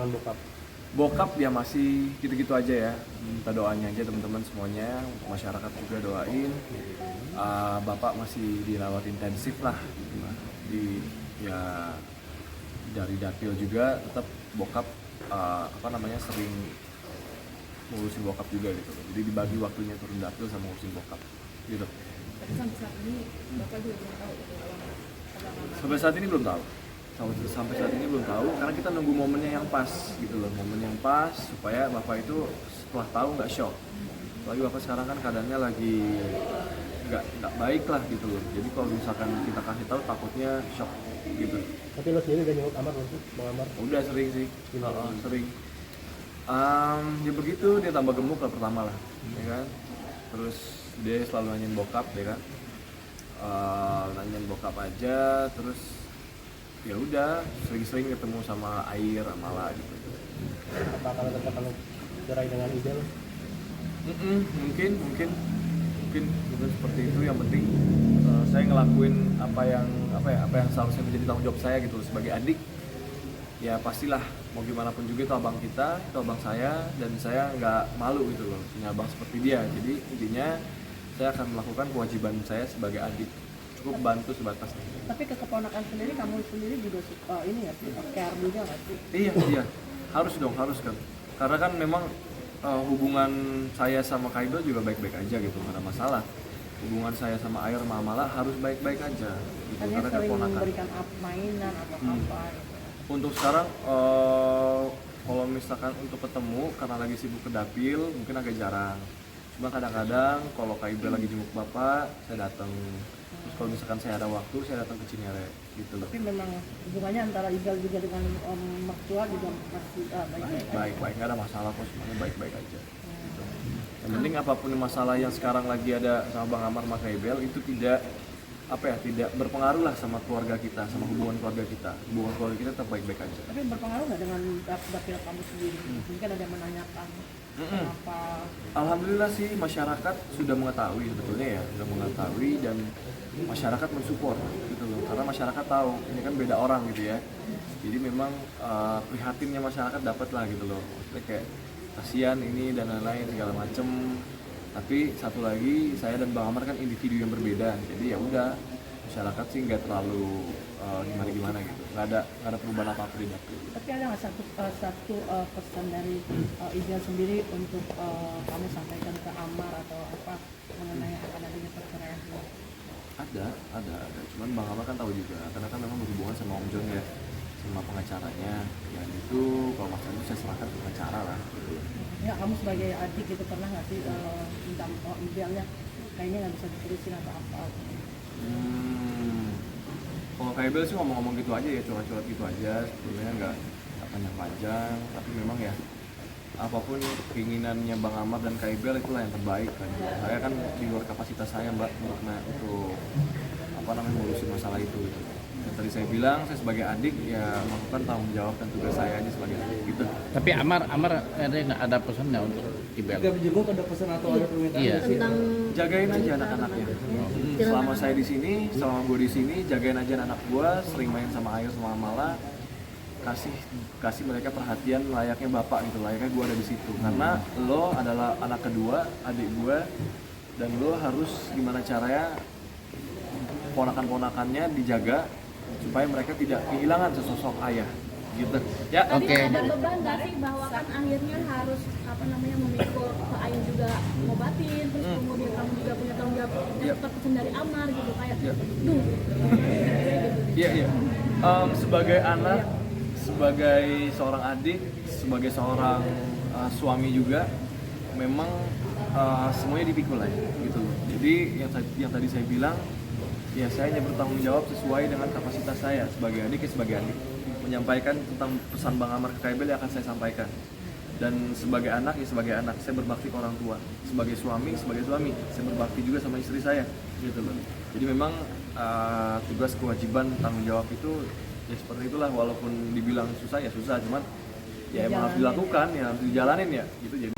perkembangan bokap? Bokap ya masih gitu-gitu aja ya, minta doanya aja teman-teman semuanya, untuk masyarakat juga doain. Bapak masih dirawat intensif lah gitu lah. Ya dari dapil juga tetap bokap sering ngurusin bokap juga gitu. Jadi dibagi waktunya turun dapil sama ngurusin bokap gitu. Tapi sampai saat ini Bapak juga belum tahu Sampai saat ini belum tahu. Sampai saat ini belum tahu karena kita nunggu momennya yang pas gitu loh, momen yang pas supaya bapak itu setelah tahu nggak shock. Lagi bapak sekarang kan keadaannya lagi nggak baik lah gitu loh. Jadi kalau misalkan kita kasih tahu takutnya shock gitu. Tapi lo sendiri udah nyenguk Amar belum sih, Bang Amar? Udah sering sih, sering. Ya begitu dia tambah gemuk lah pertama lah, ya kan. Terus dia selalu nanyain bokap, ya kan. Nanyain bokap aja, terus ya udah sering-sering ketemu sama Air, Amala gitu. Apa kalau tetap kalau cerai dengan Ijal? Mungkin seperti itu. Yang penting saya ngelakuin apa yang seharusnya menjadi tanggung jawab saya gitu sebagai adik. Ya pastilah mau gimana pun juga itu abang kita, itu abang saya, dan saya nggak malu gitu loh punya abang seperti dia. Jadi intinya saya akan melakukan kewajiban saya sebagai adik, cukup bantu sebatas itu. Tapi ke keponakan sendiri, kamu sendiri juga ini nggak sih, care juga nggak sih? Iya, harus kan. Karena kan memang hubungan saya sama Kaido juga baik-baik aja gitu, nggak ada masalah. Hubungan saya sama Air sama Amala harus baik-baik aja gitu. Hanya Karena sering keponakan. memberikan mainan atau apa gitu. Untuk sekarang kalau misalkan untuk ketemu karena lagi sibuk ke dapil mungkin agak jarang. Cuma kadang-kadang kalau Kak Ibel lagi jenguk bapak, saya datang. Terus kalau misalkan saya ada waktu, saya datang ke Cinere gitu loh. Tapi memang hubungannya antara Igal juga dengan mertua juga masih baik-baik. Baik, nggak ada masalah kok, semuanya baik-baik aja. Gitu. Yang penting apapun masalah yang sekarang lagi ada sama Bang Amar sama Kak Ibel itu tidak berpengaruh lah sama keluarga kita, sama hubungan keluarga kita. Hubungan keluarga kita tetap baik-baik aja. Tapi berpengaruh nggak dengan dapil kamu sendiri? Mungkin ada yang menanyakan kenapa? Alhamdulillah sih masyarakat sudah mengetahui sebetulnya ya, sudah mengetahui dan masyarakat mensupport gitu loh. Karena masyarakat tahu ini kan beda orang gitu ya. Jadi memang prihatinnya masyarakat dapat lah gitu loh. Maksudnya kayak kasihan ini dan lain-lain segala macem. Tapi satu lagi saya dan Bang Amar kan individu yang berbeda, jadi ya udah masyarakat sih nggak terlalu gimana gitu, nggak ada perubahan apa-apa di dapil. Tapi ada nggak satu pesan dari Igal sendiri untuk kamu sampaikan ke Amar atau apa mengenai akan adanya perceraian? Ada. Cuman Bang Amar kan tahu juga, karena kan memang berhubungan sama Om John ya, sama pengacaranya. Ya itu kalau masalah itu saya serahkan ke pengacara lah. Gitu. Ya kamu sebagai adik gitu pernah nggak sih minta idealnya kayaknya nggak bisa diterusin atau apa? Kalau Kaibel sih ngomong-ngomong gitu aja ya, curhat-curhat gitu aja, sebenarnya nggak panjang-panjang, tapi memang ya apapun keinginannya Bang Amar dan Kaibel itulah yang terbaik kan. Saya kan di luar kapasitas saya Mbak untuk ngurusin masalah itu gitu. Yang tadi saya bilang saya sebagai adik ya melakukan tanggung jawab dan tugas saya aja sebagai adik gitu. Tapi Amar ada pesannya untuk Ibel? Jika berjenguk ada pesan atau ada permintaan? Iya. Tentang Jagain aja anak-anaknya. Selama saya di sini, selama gue di sini, jagain aja anak gue, sering main sama Ayu sama Amala, kasih mereka perhatian layaknya bapak gitu, layaknya gue ada di situ. Karena lo adalah anak kedua, adik gue, dan lo harus gimana caranya ponakan-ponakannya dijaga supaya mereka tidak kehilangan sesosok ayah gitu ya. tapi Oke. ada beban nggak sih bahwa kan akhirnya harus memikul ke Ayu juga ngobatin, terus kemudian kamu juga punya tanggung jawab dapat pesan dari Amar gitu kayak duh Iya. Sebagai anak, sebagai seorang adik, sebagai seorang suami juga, memang semuanya dipikul lah gitu loh. Jadi yang tadi saya bilang, ya saya hanya bertanggung jawab sesuai dengan kapasitas saya sebagai adik menyampaikan tentang pesan Bang Amar ke Kaibel yang akan saya sampaikan. Dan sebagai anak ya sebagai anak, saya berbakti ke orang tua. Sebagai suami, saya berbakti juga sama istri saya gitu loh. Jadi memang tugas kewajiban tanggung jawab itu ya seperti itulah, walaupun dibilang susah ya susah, cuman ya emang harus dilakukan, ya harus dijalanin ya gitu. Jadi